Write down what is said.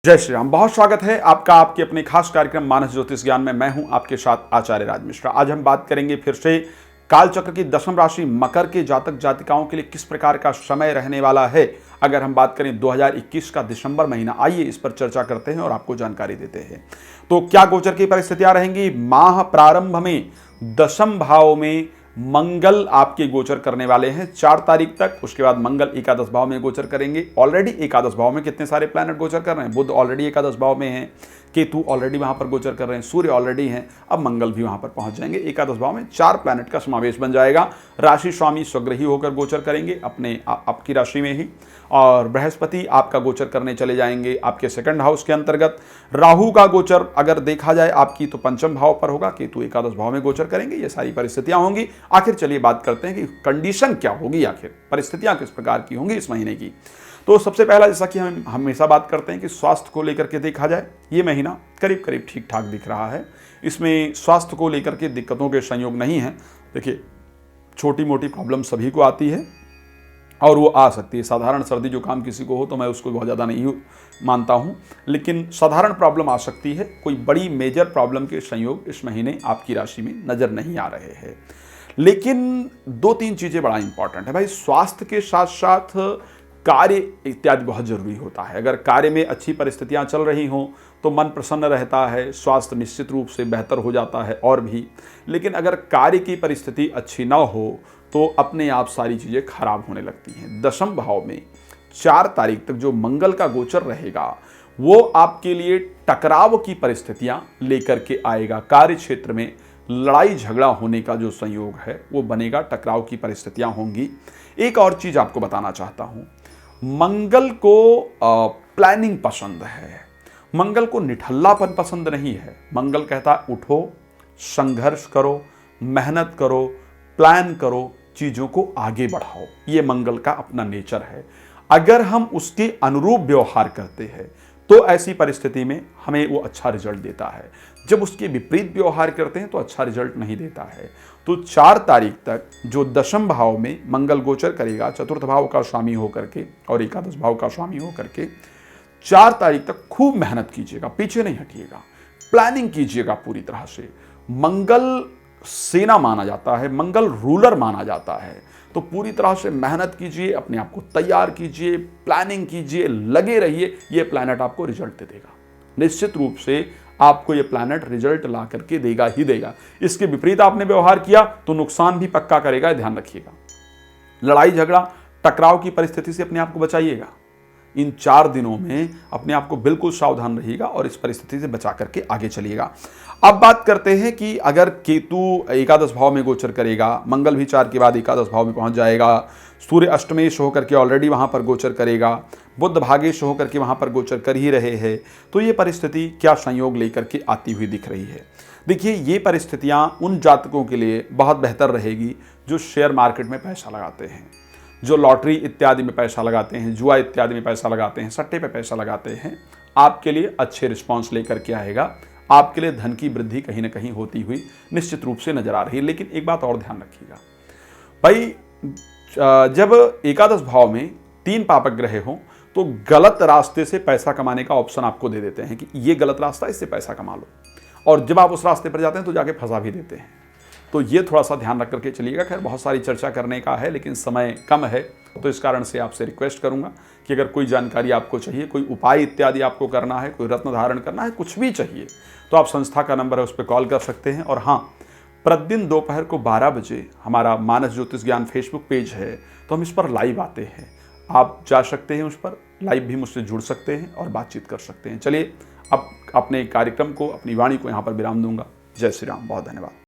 जय श्री राम। बहुत स्वागत है आपका आपके अपने खास कार्यक्रम मानस ज्योतिष ज्ञान में। मैं हूं आपके साथ आचार्य राज मिश्रा। आज हम बात करेंगे फिर से कालचक्र की दशम राशि मकर के जातक जातिकाओं के लिए किस प्रकार का समय रहने वाला है। अगर हम बात करें 2021 का दिसंबर महीना, आइए इस पर चर्चा करते हैं और आपको जानकारी देते हैं। तो क्या गोचर की परिस्थितियां रहेंगी। माह प्रारंभ में दशम भाव में मंगल आपके गोचर करने वाले हैं 4 तारीख तक। उसके बाद मंगल एकादश भाव में गोचर करेंगे। ऑलरेडी एकादश भाव में कितने सारे प्लैनेट गोचर कर रहे हैं। बुध ऑलरेडी एकादश भाव में हैं, केतु ऑलरेडी वहां पर गोचर कर रहे हैं, सूर्य ऑलरेडी हैं, अब मंगल भी वहां पर पहुंच जाएंगे। एकादश भाव में 4 प्लैनेट का समावेश बन जाएगा। राशि स्वामी स्वग्रही होकर गोचर करेंगे अपने आपकी राशि में ही, और बृहस्पति आपका गोचर करने चले जाएंगे आपके सेकंड हाउस के अंतर्गत। राहु का गोचर अगर देखा जाए आपकी तो पंचम भाव पर होगा, केतु एकादश भाव में गोचर करेंगे। ये सारी परिस्थितियां होंगी। आखिर चलिए बात करते हैं कि कंडीशन क्या होगी, आखिर परिस्थितियां किस प्रकार की होंगी इस महीने की। तो सबसे पहला, जैसा कि हम हमेशा बात करते हैं कि स्वास्थ्य को लेकर के देखा जाए, ये महीना करीब करीब ठीक ठाक दिख रहा है। इसमें स्वास्थ्य को लेकर के दिक्कतों के संयोग नहीं है। देखिए, छोटी मोटी प्रॉब्लम सभी को आती है और वो आ सकती है। साधारण सर्दी जुकाम किसी को हो तो मैं उसको बहुत ज़्यादा नहीं मानता हूँ, लेकिन साधारण प्रॉब्लम आ सकती है। कोई बड़ी मेजर प्रॉब्लम के संयोग इस महीने आपकी राशि में नज़र नहीं आ रहे हैं। लेकिन 2-3 चीज़ें बड़ा इंपॉर्टेंट है भाई। स्वास्थ्य के साथ साथ कार्य इत्यादि बहुत जरूरी होता है। अगर कार्य में अच्छी परिस्थितियां चल रही हों तो मन प्रसन्न रहता है, स्वास्थ्य निश्चित रूप से बेहतर हो जाता है और भी। लेकिन अगर कार्य की परिस्थिति अच्छी ना हो तो अपने आप सारी चीज़ें खराब होने लगती हैं। दशम भाव में 4 तारीख तक जो मंगल का गोचर रहेगा वो आपके लिए टकराव की परिस्थितियां लेकर के आएगा। कार्य क्षेत्र में लड़ाई झगड़ा होने का जो संयोग है वो बनेगा, टकराव की परिस्थितियां होंगी। एक और चीज आपको बताना चाहता हूं, मंगल को प्लानिंग पसंद है, मंगल को निठल्लापन पसंद नहीं है। मंगल कहता है उठो, संघर्ष करो, मेहनत करो, प्लान करो, चीजों को आगे बढ़ाओ। ये मंगल का अपना नेचर है। अगर हम उसके अनुरूप व्यवहार करते हैं तो ऐसी परिस्थिति में हमें वो अच्छा रिजल्ट देता है। जब उसके विपरीत व्यवहार करते हैं तो अच्छा रिजल्ट नहीं देता है। तो 4 तारीख तक जो दशम भाव में मंगल गोचर करेगा, चतुर्थ भाव का स्वामी होकर के और एकादश भाव का स्वामी होकर के, 4 तारीख तक खूब मेहनत कीजिएगा, पीछे नहीं हटिएगा, प्लानिंग कीजिएगा पूरी तरह से। मंगल सेना माना जाता है, मंगल रूलर माना जाता है। तो पूरी तरह से मेहनत कीजिए, अपने आप को तैयार कीजिए, प्लानिंग कीजिए, लगे रहिए। ये प्लैनेट आपको रिजल्ट देगा। निश्चित रूप से आपको ये प्लैनेट रिजल्ट ला करके देगा ही देगा। इसके विपरीत आपने व्यवहार किया तो नुकसान भी पक्का करेगा, ध्यान रखिएगा। लड़ाई झगड़ा टकराव की परिस्थिति से अपने आप को बचाइएगा। इन 4 दिनों में अपने आप को बिल्कुल सावधान रहिएगा और इस परिस्थिति से बचा करके आगे चलिएगा। अब बात करते हैं कि अगर केतु एकादश भाव में गोचर करेगा, मंगल भी 4 के बाद एकादश भाव में पहुंच जाएगा, सूर्य अष्टमेश होकर के ऑलरेडी वहां पर गोचर करेगा, बुध भागेश होकर के वहां पर गोचर कर ही रहे हैं, तो ये परिस्थिति क्या संयोग लेकर के आती हुई दिख रही है। देखिए, ये परिस्थितियां उन जातकों के लिए बहुत बेहतर रहेगी जो शेयर मार्केट में पैसा लगाते हैं, जो लॉटरी इत्यादि में पैसा लगाते हैं, जुआ इत्यादि में पैसा लगाते हैं, सट्टे पे पैसा लगाते हैं। आपके लिए अच्छे रिस्पॉन्स लेकर के आएगा। आपके लिए धन की वृद्धि कहीं ना कहीं होती हुई निश्चित रूप से नजर आ रही है। लेकिन एक बात और ध्यान रखिएगा भाई, जब एकादश भाव में 3 पापक ग्रह हों तो गलत रास्ते से पैसा कमाने का ऑप्शन आपको दे देते हैं कि ये गलत रास्ता, इससे पैसा कमा लो, और जब आप उस रास्ते पर जाते हैं तो जाके फंसा भी देते हैं। तो ये थोड़ा सा ध्यान रख करके चलिएगा। खैर, बहुत सारी चर्चा करने का है लेकिन समय कम है, तो इस कारण से आपसे रिक्वेस्ट करूंगा कि अगर कोई जानकारी आपको चाहिए, कोई उपाय इत्यादि आपको करना है, कोई रत्न धारण करना है, कुछ भी चाहिए, तो आप संस्था का नंबर है उस पर कॉल कर सकते हैं। और हाँ, प्रतिदिन दोपहर को 12 बजे हमारा मानस ज्योतिष ज्ञान फेसबुक पेज है, तो हम इस पर लाइव आते हैं। आप जा सकते हैं, उस पर लाइव भी मुझसे जुड़ सकते हैं और बातचीत कर सकते हैं। चलिए, अब अपने कार्यक्रम को, अपनी वाणी को यहाँ पर विराम दूंगा। जय श्री राम। बहुत धन्यवाद।